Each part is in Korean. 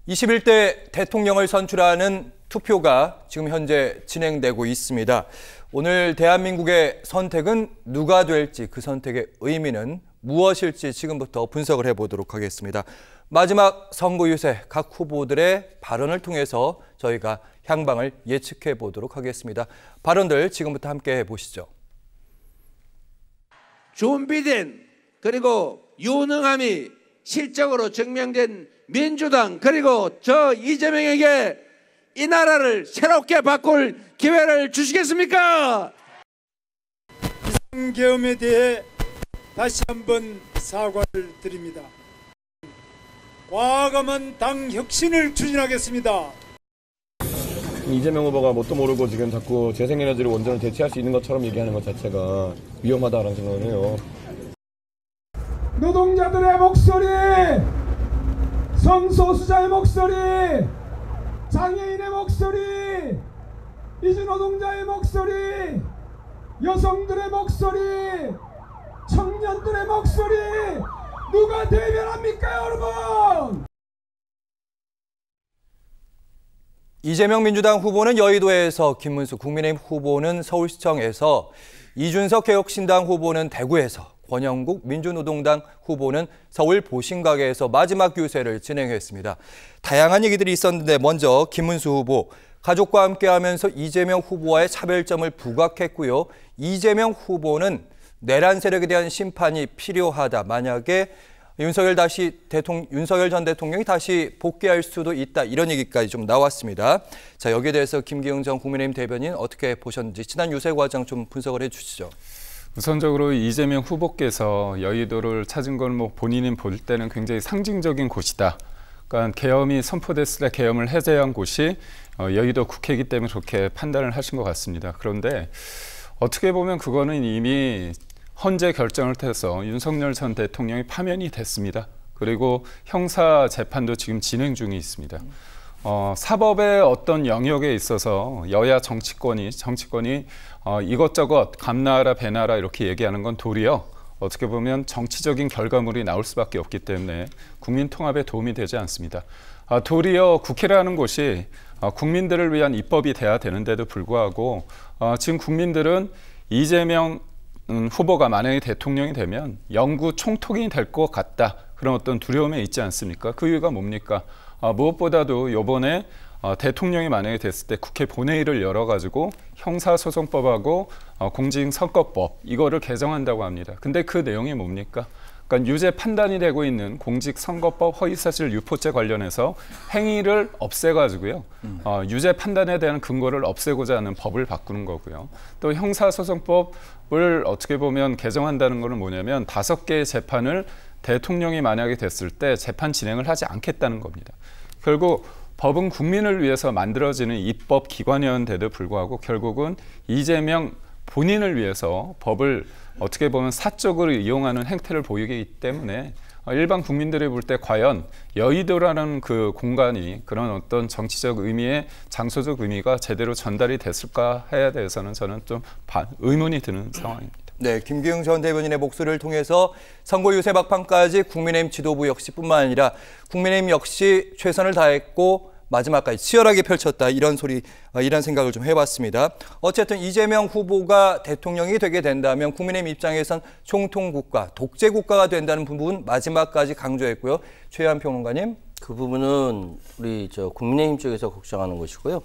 21대 대통령을 선출하는 투표가 지금 현재 진행되고 있습니다. 오늘 대한민국의 선택은 누가 될지, 그 선택의 의미는 무엇일지 지금부터 분석을 해보도록 하겠습니다. 마지막 선거 유세 각 후보들의 발언을 통해서 저희가 향방을 예측해 보도록 하겠습니다. 발언들 지금부터 함께 해보시죠. 준비된 그리고 유능함이 실적으로 증명된 민주당 그리고 저 이재명에게 이 나라를 새롭게 바꿀 기회를 주시겠습니까? 비상계엄에 대해 다시 한번 사과를 드립니다. 과감한 당 혁신을 추진하겠습니다. 이재명 후보가 뭣도 모르고 지금 자꾸 재생에너지를 원전을 대체할 수 있는 것처럼 얘기하는 것 자체가 위험하다라는 생각을 해요. 노동자들의 목소리, 성소수자의 목소리, 장애인의 목소리, 이주노동자의 목소리, 여성들의 목소리, 청년들의 목소리 누가 대변합니까, 여러분? 이재명 민주당 후보는 여의도에서, 김문수 국민의힘 후보는 서울시청에서, 이준석 개혁신당 후보는 대구에서, 권영국 민주노동당 후보는 서울 보신각에서 마지막 유세를 진행했습니다. 다양한 얘기들이 있었는데 먼저 김문수 후보, 가족과 함께하면서 이재명 후보와의 차별점을 부각했고요. 이재명 후보는 내란 세력에 대한 심판이 필요하다. 만약에 윤석열 전 대통령이 다시 복귀할 수도 있다. 이런 얘기까지 좀 나왔습니다. 자, 여기에 대해서 김기영 전 국민의힘 대변인 어떻게 보셨는지 지난 유세 과정 좀 분석을 해주시죠. 우선적으로 이재명 후보께서 여의도를 찾은 건 뭐 본인이 볼 때는 굉장히 상징적인 곳이다. 그러니까 계엄이 선포됐을 때 계엄을 해제한 곳이 여의도 국회이기 때문에 그렇게 판단을 하신 것 같습니다. 그런데 어떻게 보면 그거는 이미 헌재 결정을 통해서 윤석열 전 대통령이 파면이 됐습니다. 그리고 형사 재판도 지금 진행 중에 있습니다. 사법의 어떤 영역에 있어서 여야 정치권이 이것저것 감나라 배나라 이렇게 얘기하는 건 도리어 어떻게 보면 정치적인 결과물이 나올 수밖에 없기 때문에 국민 통합에 도움이 되지 않습니다. 도리어 국회라는 곳이 국민들을 위한 입법이 돼야 되는데도 불구하고 지금 국민들은 이재명 후보가 만약에 대통령이 되면 영구 총통이 될 것 같다. 그런 어떤 두려움에 있지 않습니까? 그 이유가 뭡니까? 무엇보다도 이번에 대통령이 만약에 됐을 때 국회 본회의를 열어가지고 형사소송법하고 공직선거법 이거를 개정한다고 합니다. 근데 그 내용이 뭡니까? 그러니까 유죄 판단이 되고 있는 공직선거법 허위사실 유포죄 관련해서 행위를 없애가지고요. 유죄 판단에 대한 근거를 없애고자 하는 법을 바꾸는 거고요. 또 형사소송법을 어떻게 보면 개정한다는 거는 뭐냐면 5개의 재판을 대통령이 만약에 됐을 때 재판 진행을 하지 않겠다는 겁니다. 결국 법은 국민을 위해서 만들어지는 입법기관이었는데도 불구하고 결국은 이재명 본인을 위해서 법을 어떻게 보면 사적으로 이용하는 행태를 보이기 때문에 일반 국민들이 볼 때 과연 여의도라는 그 공간이 그런 어떤 정치적 의미의 장소적 의미가 제대로 전달이 됐을까 해야 대해서는 저는 좀 의문이 드는 상황입니다. 네, 김기영 전 대변인의 목소리를 통해서 선거 유세 막판까지 국민의힘 지도부 역시뿐만 아니라 국민의힘 역시 최선을 다했고 마지막까지 치열하게 펼쳤다. 이런 생각을 좀 해봤습니다. 어쨌든 이재명 후보가 대통령이 되게 된다면 국민의힘 입장에선 총통국가, 독재국가가 된다는 부분 마지막까지 강조했고요. 최한 평론가님. 그 부분은 우리 국민의힘 쪽에서 걱정하는 것이고요.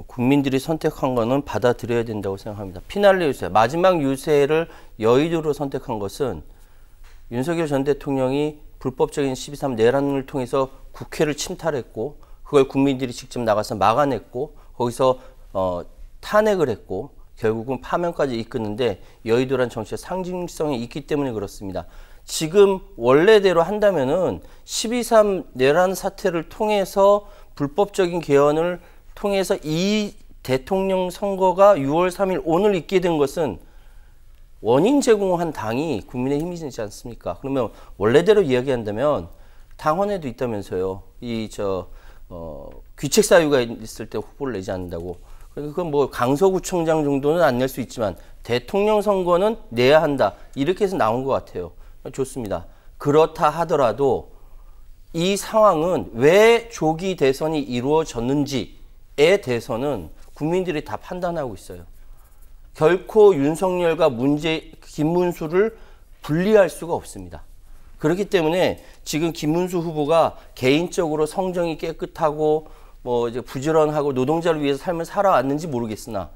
국민들이 선택한 거는 받아들여야 된다고 생각합니다. 피날레 유세, 마지막 유세를 여의도로 선택한 것은 윤석열 전 대통령이 불법적인 12.3 내란을 통해서 국회를 침탈했고 그걸 국민들이 직접 나가서 막아냈고 거기서 탄핵을 했고 결국은 파면까지 이끄는데 여의도란 정치의 상징성이 있기 때문에 그렇습니다. 지금 원래대로 한다면은 12.3 내란 사태를 통해서 불법적인 개헌을 통해서 이 대통령 선거가 6월 3일 오늘 있게 된 것은 원인 제공한 당이 국민의힘이지 않습니까? 그러면 원래대로 이야기한다면 당헌에도 있다면서요. 귀책 사유가 있을 때 후보를 내지 않는다고. 그건 뭐 강서구청장 정도는 안 낼 수 있지만 대통령 선거는 내야 한다. 이렇게 해서 나온 것 같아요. 좋습니다. 그렇다 하더라도 이 상황은 왜 조기 대선이 이루어졌는지에 대해서는 국민들이 다 판단하고 있어요. 결코 윤석열과 김문수를 분리할 수가 없습니다. 그렇기 때문에 지금 김문수 후보가 개인적으로 성정이 깨끗하고 뭐 이제 부지런하고 노동자를 위해서 삶을 살아왔는지 모르겠으나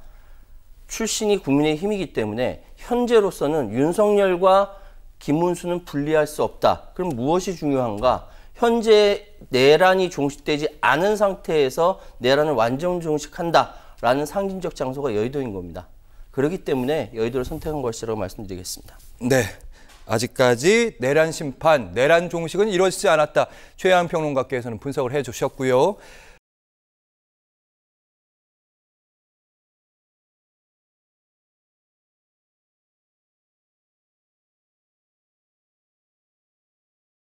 출신이 국민의힘이기 때문에 현재로서는 윤석열과 김문수는 분리할 수 없다. 그럼 무엇이 중요한가? 현재 내란이 종식되지 않은 상태에서 내란을 완전 종식한다라는 상징적 장소가 여의도인 겁니다. 그렇기 때문에 여의도를 선택한 것이라고 말씀드리겠습니다. 네. 아직까지 내란 심판, 내란 종식은 이루어지지 않았다. 최양 평론가께서는 분석을 해주셨고요.